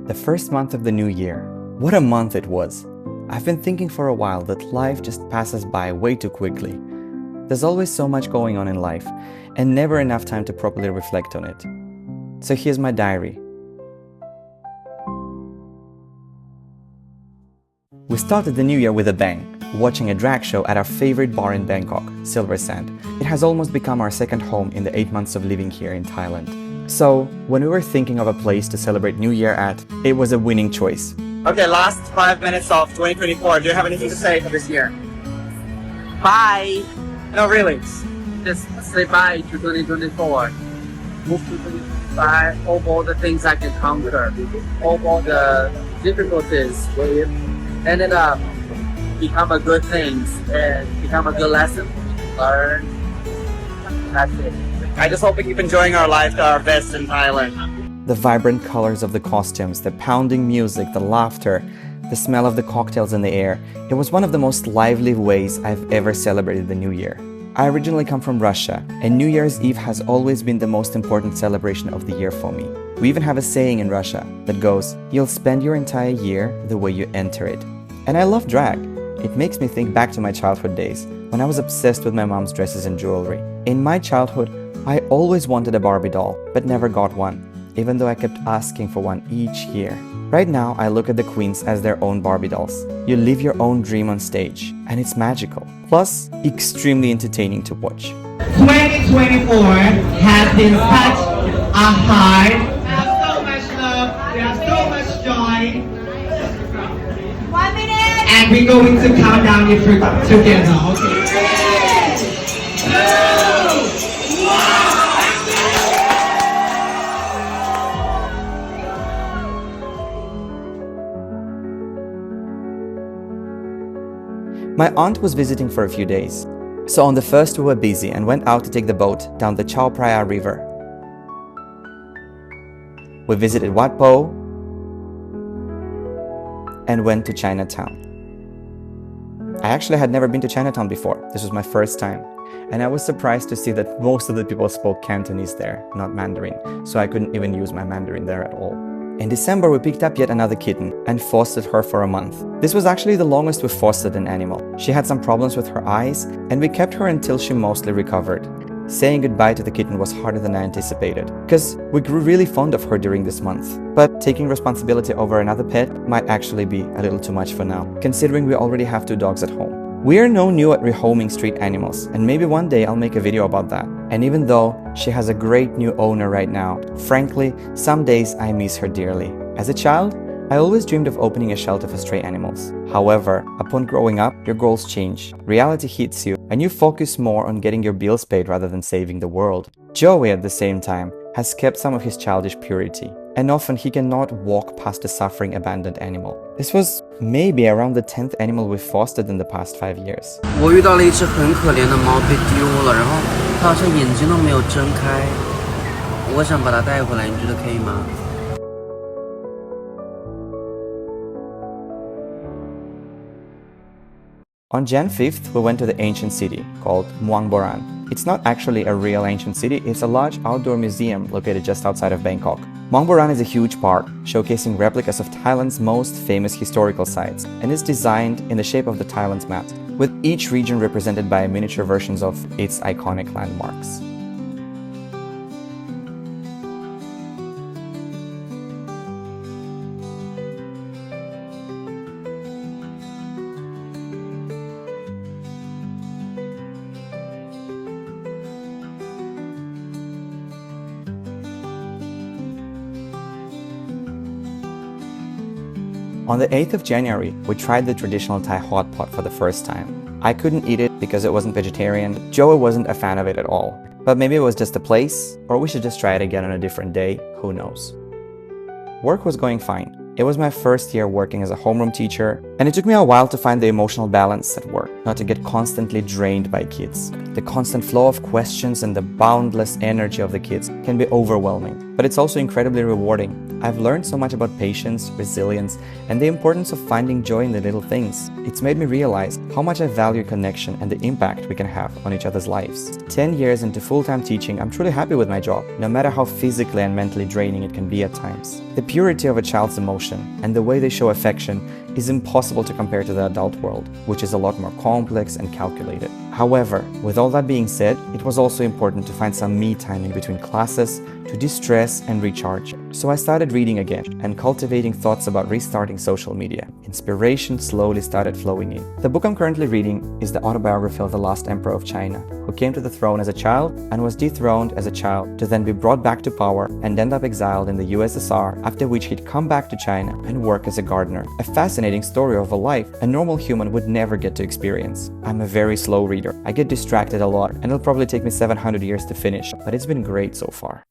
The first month of the new year. What a month it was. I've been thinking for a while that life just passes by way too quickly. There's always so much going on in life, and never enough time to properly reflect on it. So here's my diary. We started the new year with a bang, watching a drag show at our favorite bar in Bangkok, Silver Sand. It has almost become our second home in the 8 months of living here in Thailand. So, when we were thinking of a place to celebrate New Year at, it was a winning choice. Okay, last 5 minutes of 2024. Do you have anything to say for this year? Bye. No, really. Just say bye to 2024. Move to 2025. Hope all the things I can conquer. Hope all the difficulties will ended up become a good things and become a good lesson. Learn. That's it. I just hope we keep enjoying our life to our best in Thailand. The vibrant colors of the costumes, the pounding music, the laughter, the smell of the cocktails in the air. It was one of the most lively ways I've ever celebrated the New Year. I originally come from Russia, and New Year's Eve has always been the most important celebration of the year for me. We even have a saying in Russia that goes, "You'll spend your entire year the way you enter it." And I love drag. It makes me think back to my childhood days, when I was obsessed with my mom's dresses and jewelry. In my childhood, I always wanted a Barbie doll, but never got one, even though I kept asking for one each year. Right now, I look at the queens as their own Barbie dolls. You live your own dream on stage, and it's magical. Plus, extremely entertaining to watch. 2024 has been such a hard. We have so much love, we have so much joy. 1 minute! And we're going to count down it together, okay? 2, My aunt was visiting for a few days, so on the first we were busy and went out to take the boat down the Chao Phraya River. We visited Wat Pho and went to Chinatown. I actually had never been to Chinatown before. This was my first time, and I was surprised to see that most of the people spoke Cantonese there, not Mandarin, so I couldn't even use my Mandarin there at all. In December, we picked up yet another kitten and fostered her for a month. This was actually the longest we've fostered an animal. She had some problems with her eyes, and we kept her until she mostly recovered. Saying goodbye to the kitten was harder than I anticipated, because we grew really fond of her during this month. But taking responsibility over another pet might actually be a little too much for now, considering we already have 2 dogs at home. We are no new at rehoming street animals, and maybe one day I'll make a video about that. And even though she has a great new owner right now, frankly, some days I miss her dearly. As a child, I always dreamed of opening a shelter for stray animals. However, upon growing up, your goals change. Reality hits you, and you focus more on getting your bills paid rather than saving the world. Joey, at the same time, has kept some of his childish purity, and often he cannot walk past a suffering abandoned animal. This was maybe around the 10th animal we've fostered in the past 5 years. 我遇到了一只很可怜的猫被丢了，然后它好像眼睛都没有睁开。我想把它带回来，你觉得可以吗？ On Jan 5th, we went to the ancient city called Muangboran. It's not actually a real ancient city, it's a large outdoor museum located just outside of Bangkok. Muangboran is a huge park, showcasing replicas of Thailand's most famous historical sites, and is designed in the shape of the Thailand's map, with each region represented by miniature versions of its iconic landmarks. On the 8th of January, we tried the traditional Thai hot pot for the first time. I couldn't eat it because it wasn't vegetarian. Joey wasn't a fan of it at all. But maybe it was just the place, or we should just try it again on a different day, who knows. Work was going fine. It was my first year working as a homeroom teacher, And it took me a while to find the emotional balance at work, not to get constantly drained by kids. The constant flow of questions and the boundless energy of the kids can be overwhelming, but it's also incredibly rewarding. I've learned so much about patience, resilience, and the importance of finding joy in the little things. It's made me realize how much I value connection and the impact we can have on each other's lives. 10 years into full-time teaching, I'm truly happy with my job, no matter how physically and mentally draining it can be at times. The purity of a child's emotion and the way they show affection is impossible to compare to the adult world, which is a lot more complex and calculated. However, with all that being said, it was also important to find some me time in between classes to de-stress and recharge. So I started reading again and cultivating thoughts about restarting social media. Inspiration slowly started flowing in. The book I'm currently reading is the autobiography of the last emperor of China, who came to the throne as a child and was dethroned as a child to then be brought back to power and end up exiled in the USSR, after which he'd come back to China and work as a gardener. A fascinating story of a life a normal human would never get to experience. I'm a very slow reader. I get distracted a lot, and it'll probably take me 700 years to finish, but it's been great so far.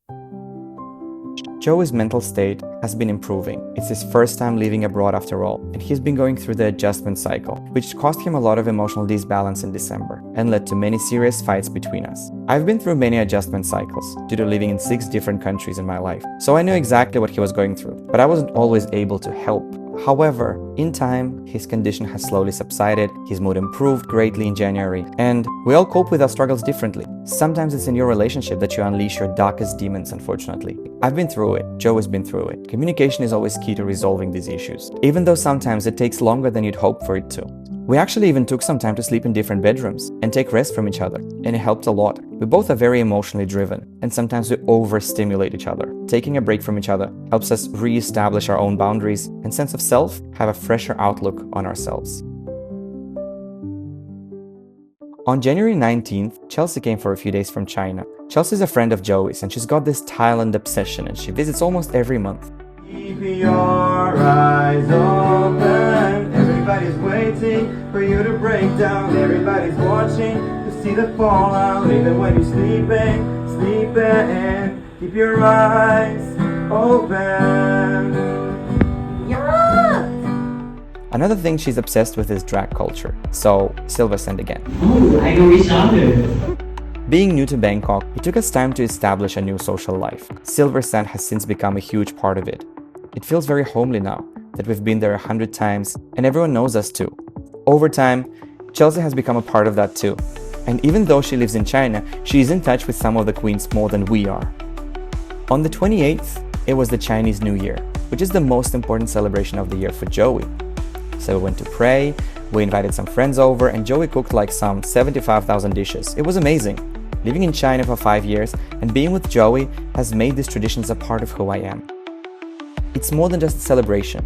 Joey's mental state has been improving. It's his first time living abroad after all, and he's been going through the adjustment cycle, which cost him a lot of emotional disbalance in December and led to many serious fights between us. I've been through many adjustment cycles due to living in 6 different countries in my life, so I knew exactly what he was going through, but I wasn't always able to help. However, in time, his condition has slowly subsided, his mood improved greatly in January, and we all cope with our struggles differently. Sometimes it's in your relationship that you unleash your darkest demons, unfortunately. I've been through it, Joe has been through it. Communication is always key to resolving these issues, even though sometimes it takes longer than you'd hope for it to. We actually even took some time to sleep in different bedrooms and take rest from each other, and it helped a lot. We both are very emotionally driven, and sometimes we overstimulate each other. Taking a break from each other helps us re-establish our own boundaries and sense of self, have a fresher outlook on ourselves. On January 19th, Chelsea came for a few days from China. Chelsea's a friend of Joey's, and she's got this Thailand obsession, and she visits almost every month. Keep your eyes open. Everybody's waiting for you to break down. Everybody's watching to see the fallout. Even when you're sleeping. Keep your eyes open. Another thing she's obsessed with is drag culture. So, Silver sent again. Oh, I know each other. Being new to Bangkok, it took us time to establish a new social life. Silver Sand has since become a huge part of it. It feels very homely now that we've been there 100 times and everyone knows us too. Over time, Chelsea has become a part of that too. And even though she lives in China, she is in touch with some of the queens more than we are. On the 28th, it was the Chinese New Year, which is the most important celebration of the year for Joey. So we went to pray, we invited some friends over, and Joey cooked like some 75,000 dishes. It was amazing. Living in China for 5 years and being with Joey has made these traditions a part of who I am. It's more than just a celebration.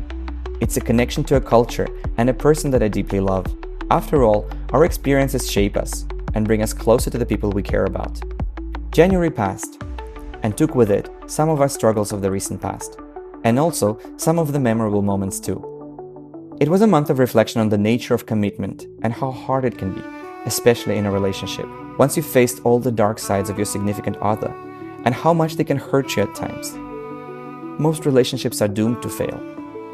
It's a connection to a culture and a person that I deeply love. After all, our experiences shape us and bring us closer to the people we care about. January passed and took with it some of our struggles of the recent past, and also some of the memorable moments too. It was a month of reflection on the nature of commitment and how hard it can be, especially in a relationship, once you've faced all the dark sides of your significant other, and how much they can hurt you at times. Most relationships are doomed to fail,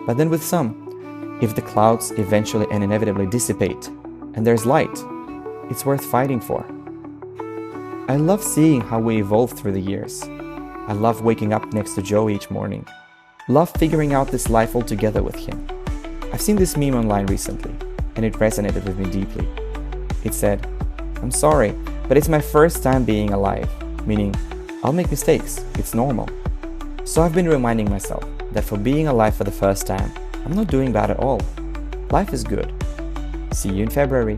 but then with some, if the clouds eventually and inevitably dissipate, and there's light, it's worth fighting for. I love seeing how we evolve through the years. I love waking up next to Joey each morning. Love figuring out this life all together with him. I've seen this meme online recently, and it resonated with me deeply. It said, "I'm sorry, but it's my first time being alive," meaning, I'll make mistakes, it's normal. So I've been reminding myself that for being alive for the first time, I'm not doing bad at all. Life is good. See you in February.